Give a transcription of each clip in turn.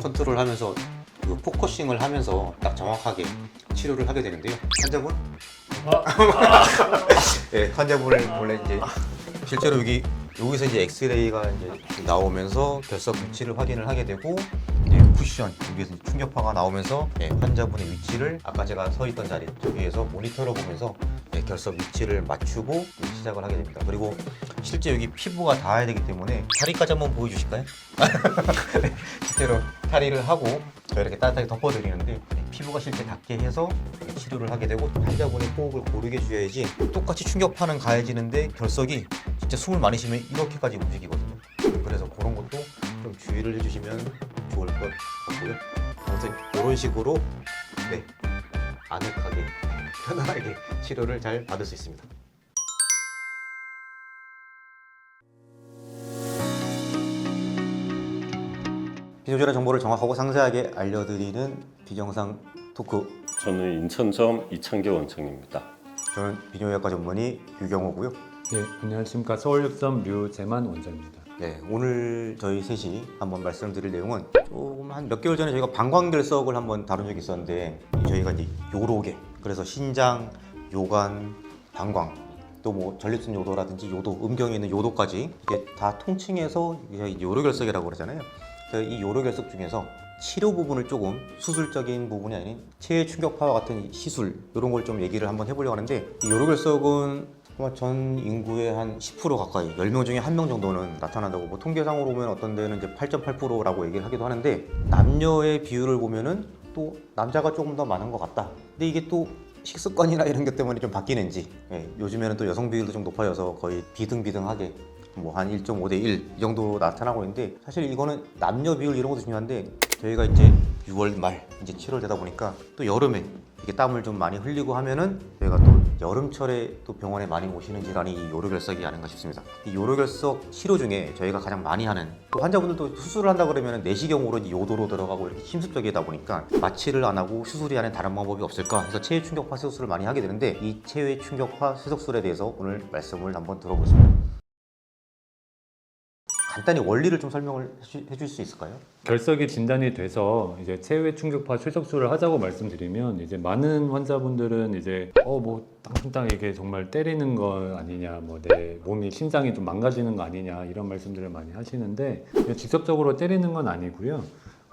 컨트롤하면서 그 포커싱을 하면서 딱 정확하게 치료를 하게 되는데요. 환자분? 네, 환자분을 원래 이제 실제로 여기서 이제 엑스레이가 이제 나오면서 결석 위치를 확인을 하게 되고, 이제 쿠션 여기에서 충격파가 나오면서 환자분의 위치를 아까 제가 서 있던 자리 저기에서 모니터로 보면서 결석 위치를 맞추고 시작을 하게 됩니다. 그리고 실제 여기 피부가 닿아야 되기 때문에 다리까지 한번 보여주실까요? 네, 실제로 다리를 하고 이렇게 따뜻하게 덮어드리는데 피부가 실제 닿게 해서 치료를 하게 되고, 환자분의 호흡을 고르게 줘야지 똑같이 충격파는 가해지는데 결석이 진짜 숨을 많이 쉬면 이렇게까지 움직이거든요. 그래서 그런 것도 좀 주의를 해주시면 좋을 것 같고요. 아무튼 이런 식으로 아늑하게 편안하게 치료를 잘 받을 수 있습니다. 비뇨기과 정보를 정확하고 상세하게 알려드리는 비정상 토크. 저는 인천점 이창규 원장입니다. 저는 비뇨기과 전문의 유경호고요. 네, 안녕하십니까. 서울역삼 류재만 원장입니다. 네, 오늘 저희 셋이 한번 말씀드릴 내용은 조금 한 몇 개월 전에 저희가 방광결석을 한번 다룬 적이 있었는데, 저희가 이제 요로계, 그래서 신장, 요관, 방광, 또 뭐 전립선 요도라든지 요도, 음경에 있는 요도까지 이게 다 통칭해서 요로결석이라고 그러잖아요. 그래서 이 요로결석 중에서 치료 부분을 조금 수술적인 부분이 아닌 체외 충격파와 같은 시술, 이런 걸 좀 얘기를 한번 해보려고 하는데, 이 요로결석은 아마 전 인구의 한 10% 가까이, 10명 중에 1명 정도는 나타난다고, 뭐 통계상으로 보면 어떤 데는 이제 8.8%라고 얘기를 하기도 하는데, 남녀의 비율을 보면은 또 남자가 조금 더 많은 것 같다. 근데 이게 또 식습관이나 이런 것 때문에 좀 바뀌는지, 요즘에는 또 여성 비율도 좀 높아져서 거의 비등비등하게 뭐 한 1.5대 1 이 정도 나타나고 있는데, 사실 이거는 남녀 비율 이런 것도 중요한데, 저희가 이제 6월 말 이제 7월 되다 보니까 또 여름에 이게 땀을 좀 많이 흘리고 하면은 저희가 또 여름철에 또 병원에 많이 오시는 질환이 이 요로결석이 아닌가 싶습니다. 이 요로결석 치료 중에 저희가 가장 많이 하는, 또 환자분들도 수술을 한다 그러면 내시경으로 이제 요도로 들어가고 이렇게 침습적이다 보니까 마취를 안 하고 수술이 아닌 다른 방법이 없을까 해서 체외 충격파 세석술을 많이 하게 되는데, 이 체외 충격파 세석술에 대해서 오늘 말씀을 한번 들어보겠습니다. 간단히 원리를 좀 설명을 해줄 수 있을까요? 결석이 진단이 돼서 이제 체외 충격파 쇠석술을 하자고 말씀드리면, 이제 많은 환자분들은 이제 뭐 땅땅 이게 정말 때리는 거 아니냐, 뭐 내 몸이 심장이 좀 망가지는 거 아니냐, 이런 말씀들을 많이 하시는데, 직접적으로 때리는 건 아니고요.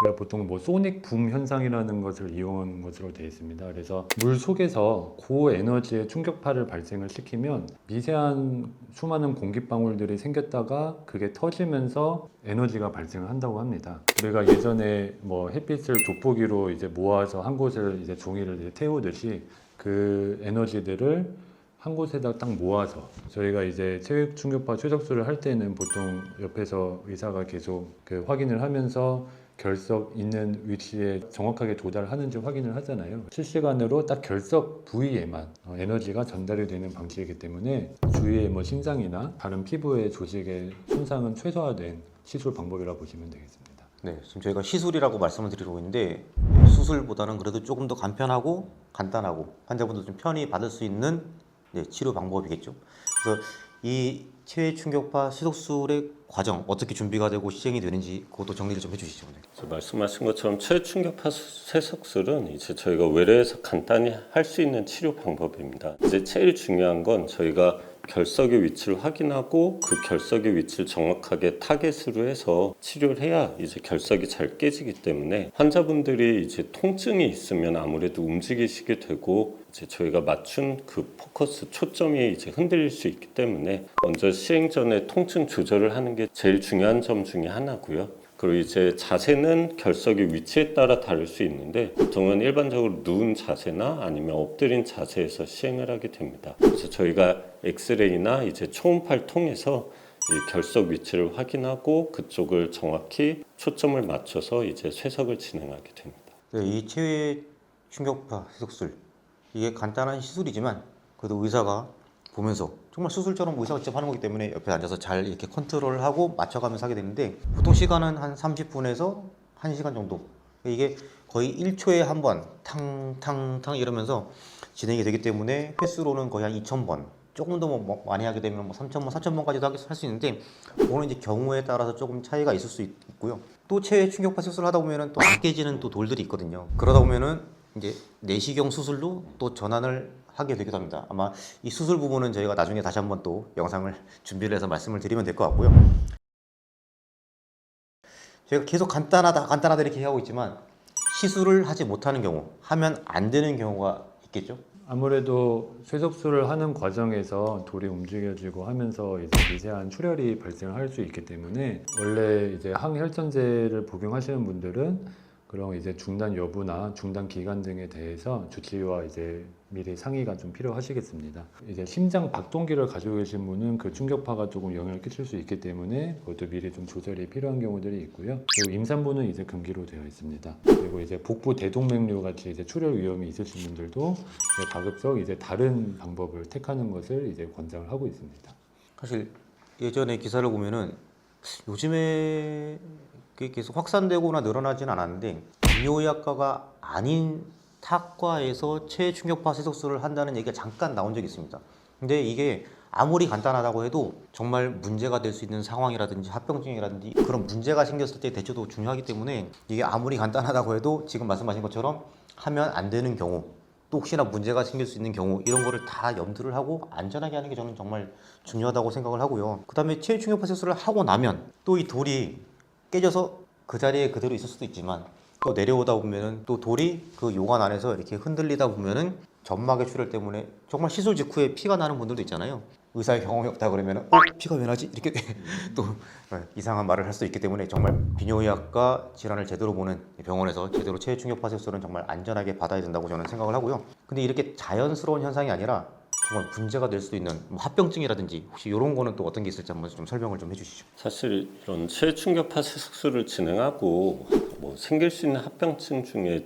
우리가 보통 뭐 소닉 붐 현상이라는 것을 이용한 것으로 되어 있습니다. 그래서 물 속에서 고에너지의 충격파를 발생을 시키면 미세한 수많은 공기방울들이 생겼다가 그게 터지면서 에너지가 발생을 한다고 합니다. 우리가 예전에 뭐 햇빛을 돋보기로 이제 모아서 한 곳을 이제 종이를 이제 태우듯이 그 에너지들을 한 곳에다 딱 모아서, 저희가 이제 체외 충격파 쇠석술을 할 때는 보통 옆에서 의사가 계속 그 확인을 하면서 결석 있는 위치에 정확하게 도달하는지 확인을 하잖아요. 실시간으로 딱 결석 부위에만 에너지가 전달이 되는 방식이기 때문에 주위의 뭐 심장이나 다른 피부의 조직의 손상은 최소화된 시술 방법이라고 보시면 되겠습니다. 네, 지금 저희가 시술이라고 말씀을 드리고 있는데, 수술보다는 그래도 조금 더 간편하고 간단하고 환자분도 좀 편히 받을 수 있는 치료 방법이겠죠. 그래서 이 체외 충격파 세석술의 과정, 어떻게 준비가 되고 시행이 되는지 그것도 정리를 좀 해주시죠. 말씀하신 것처럼 체외 충격파 세석술은 이제 저희가 외래에서 간단히 할 수 있는 치료 방법입니다. 이제 제일 중요한 건 저희가 결석의 위치를 확인하고 그 결석의 위치를 정확하게 타겟으로 해서 치료를 해야 이제 결석이 잘 깨지기 때문에, 환자분들이 이제 통증이 있으면 아무래도 움직이시게 되고 이제 저희가 맞춘 그 포커스 초점이 이제 흔들릴 수 있기 때문에 먼저 시행 전에 통증 조절을 하는 게 제일 중요한 점 중에 하나고요. 그리고 이제 자세는 결석의 위치에 따라 다를 수 있는데, 보통은 일반적으로 누운 자세나 아니면 엎드린 자세에서 시행을 하게 됩니다. 그래서 저희가 엑스레이나 이제 초음파를 통해서 이 결석 위치를 확인하고 그쪽을 정확히 초점을 맞춰서 이제 쇠석을 진행하게 됩니다. 네, 이 체외 충격파 세석술, 이게 간단한 시술이지만 그래도 의사가 보면서 정말 수술처럼 의사가 직접 하는 거기 때문에 옆에 앉아서 잘 이렇게 컨트롤하고 맞춰가면서 하게 되는데, 보통 시간은 한 30분에서 1시간 정도, 이게 거의 1초에 한 번 탕탕탕 이러면서 진행이 되기 때문에 횟수로는 거의 한 2,000번, 조금 더 뭐 많이 하게 되면 뭐 3,000번, 4,000번까지도 할 수 있는데, 그거는 이제 경우에 따라서 조금 차이가 있을 수 있고요. 또 체외 충격파 수술을 하다 보면은 또 안 깨지는 또 돌들이 있거든요. 그러다 보면은 이제 내시경 수술로 또 전환을 하게 되기도 합니다. 아마 이 수술 부분은 저희가 나중에 다시 한번 또 영상을 준비를 해서 말씀을 드리면 될 것 같고요. 저희가 계속 간단하다 이렇게 하고 있지만 시술을 하지 못하는 경우, 하면 안 되는 경우가 있겠죠? 아무래도 쇠석술을 하는 과정에서 돌이 움직여지고 하면서 이제 미세한 출혈이 발생할 수 있기 때문에 원래 이제 항혈전제를 복용하시는 분들은 그런 이제 중단 여부나 중단 기간 등에 대해서 주치의와 이제 미리 상의가 좀 필요하시겠습니다. 이제 심장 박동기를 가지고 계신 분은 그 충격파가 조금 영향을 끼칠 수 있기 때문에 그것도 미리 좀 조절이 필요한 경우들이 있고요. 그리고 임산부는 이제 금기로 되어 있습니다. 그리고 이제 복부 대동맥류 같이 이제 출혈 위험이 있으신 분들도 이제 가급적 이제 다른 방법을 택하는 것을 이제 권장을 하고 있습니다. 사실 예전에 기사를 보면은 요즘에 그게 계속 확산되거나 늘어나진 않았는데 비뇨의학과가 아닌 타과에서 체외 충격파 세석술을 한다는 얘기가 잠깐 나온 적이 있습니다. 근데 이게 아무리 간단하다고 해도 정말 문제가 될 수 있는 상황이라든지 합병증이라든지 그런 문제가 생겼을 때 대처도 중요하기 때문에 이게 아무리 간단하다고 해도 지금 말씀하신 것처럼 하면 안 되는 경우, 또 혹시나 문제가 생길 수 있는 경우 이런 거를 다 염두를 하고 안전하게 하는 게 저는 정말 중요하다고 생각을 하고요. 그 다음에 체외 충격파 세석술을 하고 나면 또 이 돌이 깨져서 그 자리에 그대로 있을 수도 있지만 또 내려오다 보면은 또 돌이 그 요관 안에서 이렇게 흔들리다 보면은 점막의 출혈 때문에 정말 시술 직후에 피가 나는 분들도 있잖아요. 의사의 경험이 없다 그러면은 피가 왜 나지? 이렇게 또 이상한 말을 할 수도 있기 때문에 정말 비뇨의학과 질환을 제대로 보는 병원에서 제대로 체외 충격파 세술은 정말 안전하게 받아야 된다고 저는 생각을 하고요. 근데 이렇게 자연스러운 현상이 아니라 정말 문제가 될 수도 있는 뭐 합병증이라든지 혹시 이런 거는 또 어떤 게 있을지 한번 좀 설명을 좀 해주시죠. 사실 이런 체충격파 세석술을 진행하고 뭐 생길 수 있는 합병증 중에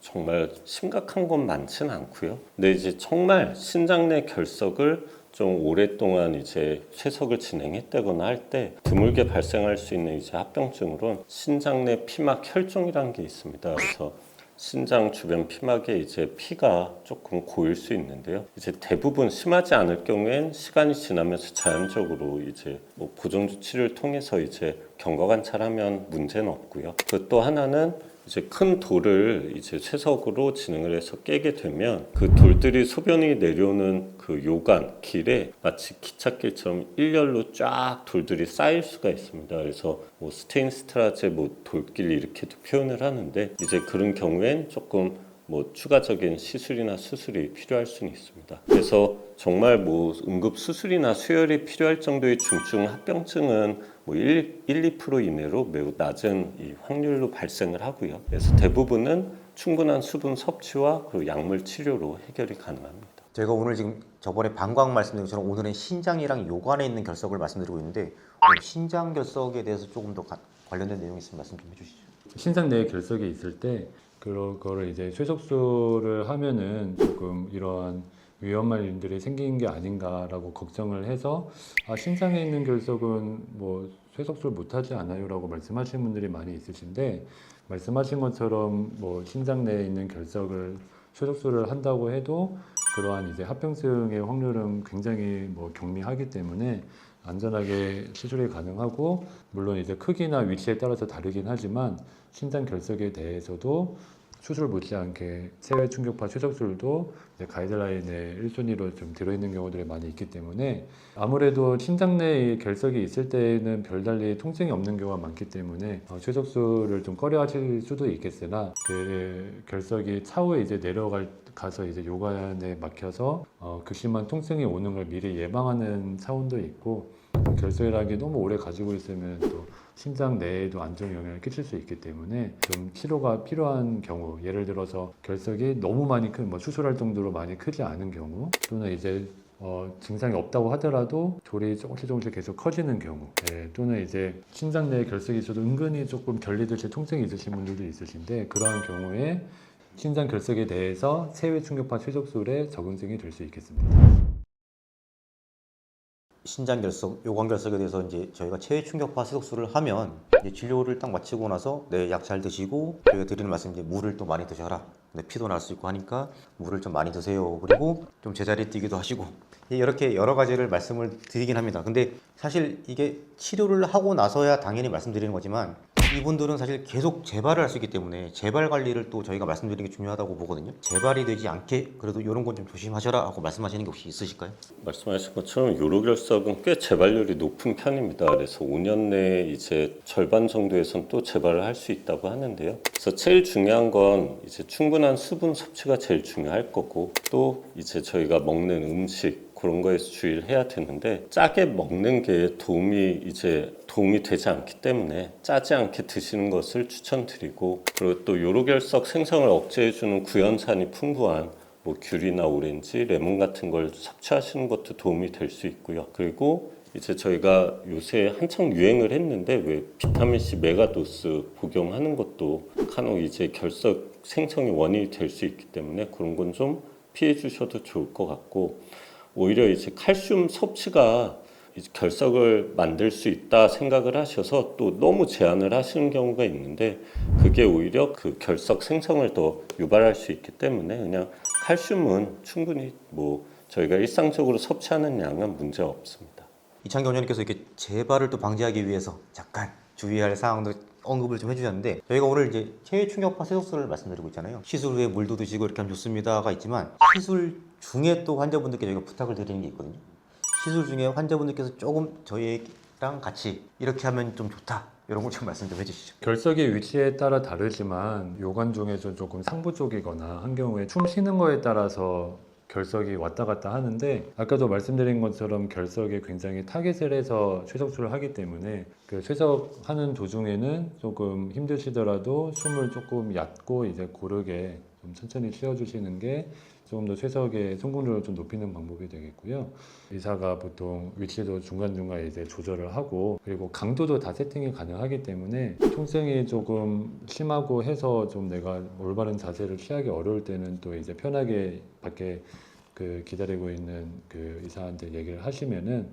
정말 심각한 건 많지는 않고요. 근데 이제 정말 신장 내 결석을 좀 오랫동안 이제 세석을 진행했다거나 할 때 드물게 발생할 수 있는 이제 합병증으로는 신장 내 피막 혈종이라는 게 있습니다. 그래서 신장 주변 피막에 이제 피가 조금 고일 수 있는데요. 이제 대부분 심하지 않을 경우엔 시간이 지나면서 자연적으로 이제 뭐 보존 조치를 통해서 이제 경과 관찰하면 문제는 없고요. 그 또 하나는 이제 큰 돌을 이제 쇠석으로 진행을 해서 깨게 되면 그 돌들이 소변이 내려오는 그 요관 길에 마치 기찻길처럼 일렬로 쫙 돌들이 쌓일 수가 있습니다. 그래서 뭐 스테인스트라제 뭐 돌길 이렇게도 표현을 하는데 이제 그런 경우엔 조금 뭐 추가적인 시술이나 수술이 필요할 수는 있습니다. 그래서 정말 뭐 응급 수술이나 수혈이 필요할 정도의 중증 합병증은 뭐 2% 이내로 매우 낮은 이 확률로 발생을 하고요. 그래서 대부분은 충분한 수분 섭취와 그리고 약물 치료로 해결이 가능합니다. 제가 오늘 지금 저번에 방광 말씀드린 것처럼 오늘은 신장이랑 요관에 있는 결석을 말씀드리고 있는데 오늘 신장 결석에 대해서 조금 더 관련된 내용이 있으면 말씀 좀 해주시죠. 신장 내에 결석이 있을 때 그거를 이제 쇠석술을 하면은 조금 이러한 위험한 일들이 생기는 게 아닌가라고 걱정을 해서 신장에 있는 결석은 뭐 쇠석술 못하지 않아요라고 말씀하시는 분들이 많이 있으신데 말씀하신 것처럼 뭐 신장 내에 있는 결석을 쇠석술을 한다고 해도 그러한 이제 합병증의 확률은 굉장히 뭐 경미하기 때문에 안전하게 시술이 가능하고 물론 이제 크기나 위치에 따라서 다르긴 하지만 신장 결석에 대해서도 수술 못지않게 체외 충격파 쇠석술도 이제 가이드라인에 1순위로 좀 들어있는 경우들이 많이 있기 때문에 아무래도 신장 내에 결석이 있을 때는 별달리 통증이 없는 경우가 많기 때문에 쇠석술을 좀 꺼려하실 수도 있겠으나 그 결석이 차후에 이제 가서 이제 요관에 막혀서 극심한 통증이 오는 걸 미리 예방하는 차원도 있고 결석이라는 게 너무 오래 가지고 있으면 또 신장 내에도 안 좋은 영향을 끼칠 수 있기 때문에 좀 치료가 필요한 경우 예를 들어서 결석이 너무 많이 뭐 수술할 정도로 많이 크지 않은 경우 또는 이제 증상이 없다고 하더라도 돌이 조금씩 계속 커지는 경우 또는 이제 신장 내에 결석이 있어도 은근히 조금 결리듯이 통증이 있으신 분들도 있으신데 그러한 경우에 신장 결석에 대해서 체외 충격파 쇠석술에 적응증이 될 수 있겠습니다. 신장 결석, 요관 결석에 대해서 이제 저희가 체외 충격파 세석술을 하면 이제 진료를 딱 마치고 나서 약 잘 드시고 저희가 드리는 말씀 이제 물을 또 많이 드셔라. 피도 날 수 있고 하니까 물을 좀 많이 드세요. 그리고 좀 제자리 뛰기도 하시고 이렇게 여러 가지를 말씀을 드리긴 합니다. 근데 사실 이게 치료를 하고 나서야 당연히 말씀드리는 거지만 이분들은 사실 계속 재발을 할 수 있기 때문에 재발 관리를 또 저희가 말씀드리는 게 중요하다고 보거든요. 재발이 되지 않게 그래도 이런 건 좀 조심하셔라 하고 말씀하시는 게 혹시 있으실까요? 말씀하신 것처럼 요로결석은 꽤 재발률이 높은 편입니다. 그래서 5년 내에 이제 절반 정도에선 또 재발을 할 수 있다고 하는데요. 그래서 제일 중요한 건 이제 충분한 수분 섭취가 제일 중요할 거고, 또 이제 저희가 먹는 음식 그런 거에서 주의를 해야 되는데, 짜게 먹는 게 도움이 되지 않기 때문에 짜지 않게 드시는 것을 추천드리고, 그리고 또 요로결석 생성을 억제해주는 구연산이 풍부한 뭐 귤이나 오렌지, 레몬 같은 걸 섭취하시는 것도 도움이 될 수 있고요. 그리고 이제 저희가 요새 한창 유행을 했는데 왜 비타민C 메가도스 복용하는 것도 간혹 이제 결석 생성의 원인이 될 수 있기 때문에 그런 건 좀 피해 주셔도 좋을 것 같고, 오히려 이제 칼슘 섭취가 이제 결석을 만들 수 있다 생각을 하셔서 또 너무 제한을 하시는 경우가 있는데, 그게 오히려 그 결석 생성을 더 유발할 수 있기 때문에 그냥 칼슘은 충분히 뭐 저희가 일상적으로 섭취하는 양은 문제 없습니다. 이창기 원장님께서 이렇게 재발을 또 방지하기 위해서 잠깐 주의할 사항도 언급을 좀 해주셨는데, 저희가 오늘 이제 체외 충격파 세속수를 말씀드리고 있잖아요. 시술 후에 물도 드시고 이렇게 하면 좋습니다가 있지만, 시술 중에 또 환자분들께 저희가 부탁을 드리는 게 있거든요. 시술 중에 환자분들께서 조금 저희랑 같이 이렇게 하면 좀 좋다, 이런 걸 좀 말씀 좀 해주시죠. 결석의 위치에 따라 다르지만 요관 중에서 조금 상부 쪽이거나 한 경우에 숨 쉬는 거에 따라서 결석이 왔다 갔다 하는데, 아까도 말씀드린 것처럼 결석에 굉장히 타겟을 해서 쇠석술을 하기 때문에 그 쇠석하는 도중에는 조금 힘드시더라도 숨을 조금 얕고 이제 고르게 좀 천천히 쉬어주시는 게 조금 더 쇠석의 성공률을 좀 높이는 방법이 되겠고요. 의사가 보통 위치도 중간중간 이제 조절을 하고, 그리고 강도도 다 세팅이 가능하기 때문에 통증이 조금 심하고 해서 좀 내가 올바른 자세를 취하기 어려울 때는 또 이제 편하게 밖에 그 기다리고 있는 그 의사한테 얘기를 하시면은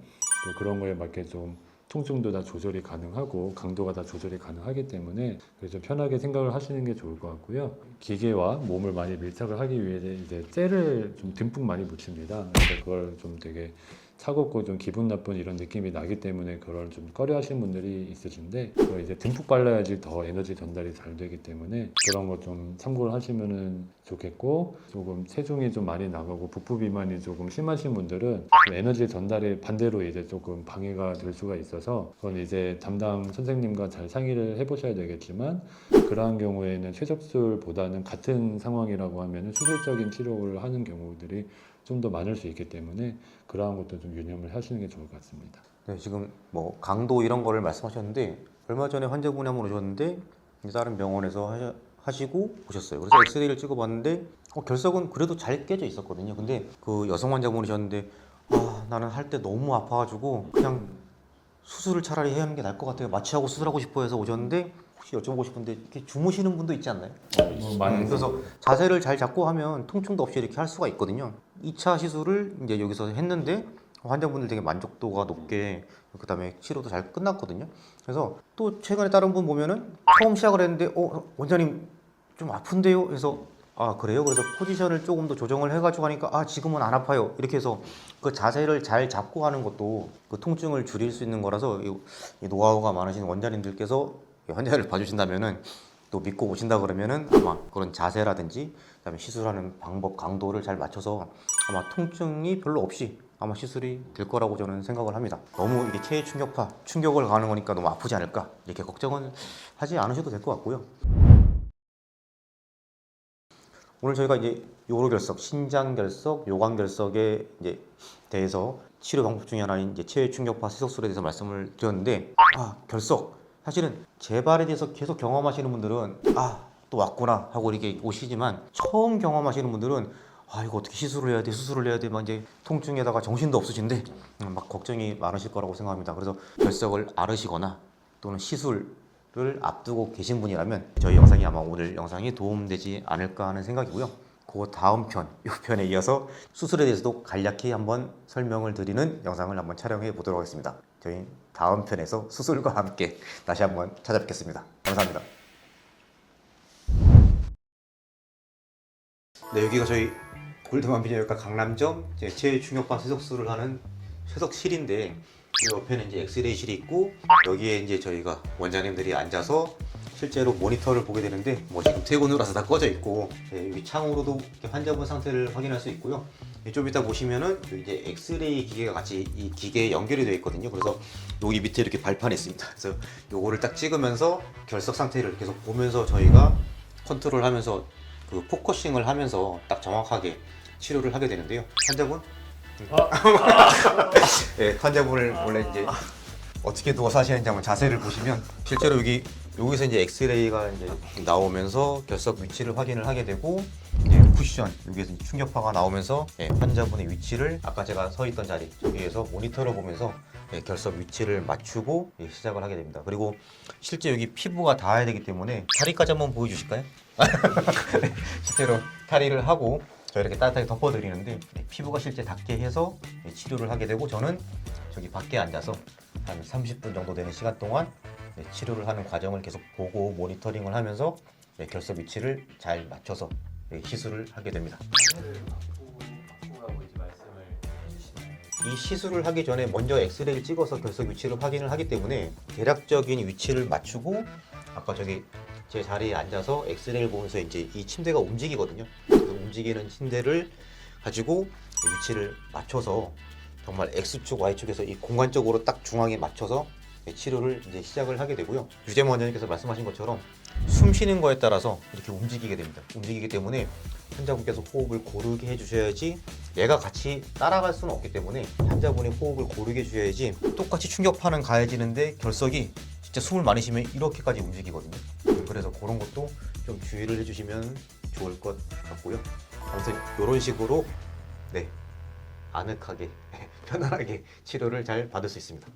또 그런 거에 맞게 좀 통증도 다 조절이 가능하고 강도가 다 조절이 가능하기 때문에 그래서 편하게 생각을 하시는 게 좋을 것 같고요. 기계와 몸을 많이 밀착을 하기 위해 이제 젤을 좀 듬뿍 많이 묻힙니다. 그래서 그걸 좀 되게 차갑고 좀 기분 나쁜 이런 느낌이 나기 때문에 그걸 좀 꺼려 하시는 분들이 있으신데, 그걸 이제 듬뿍 발라야지 더 에너지 전달이 잘 되기 때문에 그런 거 좀 참고를 하시면은 좋겠고, 조금 체중이 좀 많이 나가고 부푸 비만이 조금 심하신 분들은 좀 에너지 전달이 반대로 이제 조금 방해가 될 수가 있어서, 그건 이제 담당 선생님과 잘 상의를 해보셔야 되겠지만, 그러한 경우에는 쇠석술보다는 같은 상황이라고 하면은 수술적인 치료를 하는 경우들이 좀 더 많을 수 있기 때문에 그러한 것도 좀 유념을 하시는 게 좋을 것 같습니다. 네, 지금 뭐 강도 이런 거를 말씀하셨는데, 얼마 전에 환자분이 한 분 오셨는데 다른 병원에서 하시고 오셨어요. 그래서 엑스레이를 찍어봤는데 결석은 그래도 잘 깨져 있었거든요. 근데 그 여성 환자분이셨는데, 나는 할 때 너무 아파가지고 그냥 수술을 차라리 해야 하는 게 나을 것 같아요. 마취하고 수술하고 싶어 해서 오셨는데, 혹시 여쭤보고 싶은데 이렇게 주무시는 분도 있지 않나요? 많이 그래서 자세를 잘 잡고 하면 통증도 없이 이렇게 할 수가 있거든요. 2차 시술을 이제 여기서 했는데 환자분들 되게 만족도가 높게, 그 다음에 치료도 잘 끝났거든요. 그래서 또 최근에 다른 분 보면은 처음 시작을 했는데 원장님 좀 아픈데요? 그래서 그래요? 그래서 포지션을 조금 더 조정을 해가지고 하니까 지금은 안 아파요. 이렇게 해서 그 자세를 잘 잡고 하는 것도 그 통증을 줄일 수 있는 거라서, 이 노하우가 많으신 원장님들께서 환자를 봐주신다면은, 또 믿고 오신다 그러면은 아마 그런 자세라든지 그다음에 시술하는 방법, 강도를 잘 맞춰서 아마 통증이 별로 없이 아마 시술이 될 거라고 저는 생각을 합니다. 너무 이게 체외 충격파, 충격을 가하는 거니까 너무 아프지 않을까, 이렇게 걱정은 하지 않으셔도 될 것 같고요. 오늘 저희가 이제 요로결석, 신장결석, 요관결석에 이제 대해서 치료 방법 중에 하나인 이제 체외 충격파 세속술에 대해서 말씀을 드렸는데, 결석 사실은 재발에 대해서 계속 경험하시는 분들은 또 왔구나 하고 이렇게 오시지만, 처음 경험하시는 분들은 이거 어떻게 시술을 해야 돼, 수술을 해야 돼, 막 이제 통증에다가 정신도 없으신데 막 걱정이 많으실 거라고 생각합니다. 그래서 결석을 앓으시거나 또는 시술을 앞두고 계신 분이라면 저희 영상이 아마 오늘 영상이 도움되지 않을까 하는 생각이고요. 그 다음 편, 이 편에 이어서 수술에 대해서도 간략히 한번 설명을 드리는 영상을 한번 촬영해 보도록 하겠습니다. 저희 다음 편에서 수술과 함께 다시 한번 찾아뵙겠습니다. 감사합니다. 네, 여기가 저희 골드만 비뇨기과 강남점 제 체외 충격파 세속술을 하는 세석실인데, 이 옆에는 이제 엑스레이실이 있고 여기에 이제 저희가 원장님들이 앉아서 실제로 모니터를 보게 되는데 뭐 지금 퇴근을 와서 다 꺼져 있고 여기 창으로도 이렇게 환자분 상태를 확인할 수 있고요. 좀 이따 보시면은 여기 이제 엑스레이 기계가 같이 이 기계에 연결이 되어 있거든요. 그래서 여기 밑에 이렇게 발판이 있습니다. 그래서 요거를 딱 찍으면서 결석 상태를 계속 보면서 저희가 컨트롤하면서 그 포커싱을 하면서 딱 정확하게 치료를 하게 되는데요. 환자분? 네, 환자분을 원래 이제 어떻게 누워서 하시는지 한번 자세를 보시면 실제로 여기서 이제 엑스레이가 이제 나오면서 결석 위치를 확인을 하게 되고 이제 쿠션 여기에서 이제 충격파가 나오면서 환자분의 위치를 아까 제가 서 있던 자리 저기에서 모니터를 보면서 결석 위치를 맞추고 시작을 하게 됩니다. 그리고 실제 여기 피부가 닿아야 되기 때문에 다리까지 한번 보여주실까요? 실제로 탈의를 하고 저 이렇게 따뜻하게 덮어드리는데 피부가 실제 닿게 해서 치료를 하게 되고 저는 저기 밖에 앉아서 한 30분 정도 되는 시간 동안 치료를 하는 과정을 계속 보고 모니터링을 하면서 결석 위치를 잘 맞춰서 시술을 하게 됩니다. 이 시술을 하기 전에 먼저 엑스레이를 찍어서 결석 위치를 확인을 하기 때문에 대략적인 위치를 맞추고 아까 저기 제 자리에 앉아서 엑스레이를 보면서 이제 이 침대가 움직이거든요. 그 움직이는 침대를 가지고 위치를 맞춰서 정말 X축, Y축에서 이 공간적으로 딱 중앙에 맞춰서 치료를 이제 시작을 하게 되고요. 유재모 원장님께서 말씀하신 것처럼 숨 쉬는 거에 따라서 이렇게 움직이게 됩니다. 움직이기 때문에 환자분께서 호흡을 고르게 해주셔야지 얘가 같이 따라갈 수는 없기 때문에 환자분이 호흡을 고르게 해주셔야지 똑같이 충격파는 가해지는데 결석이 진짜 숨을 많이 쉬면 이렇게까지 움직이거든요. 그래서 그런 것도 좀 주의를 해주시면 좋을 것 같고요. 아무튼 이런 식으로 아늑하게 편안하게 치료를 잘 받을 수 있습니다.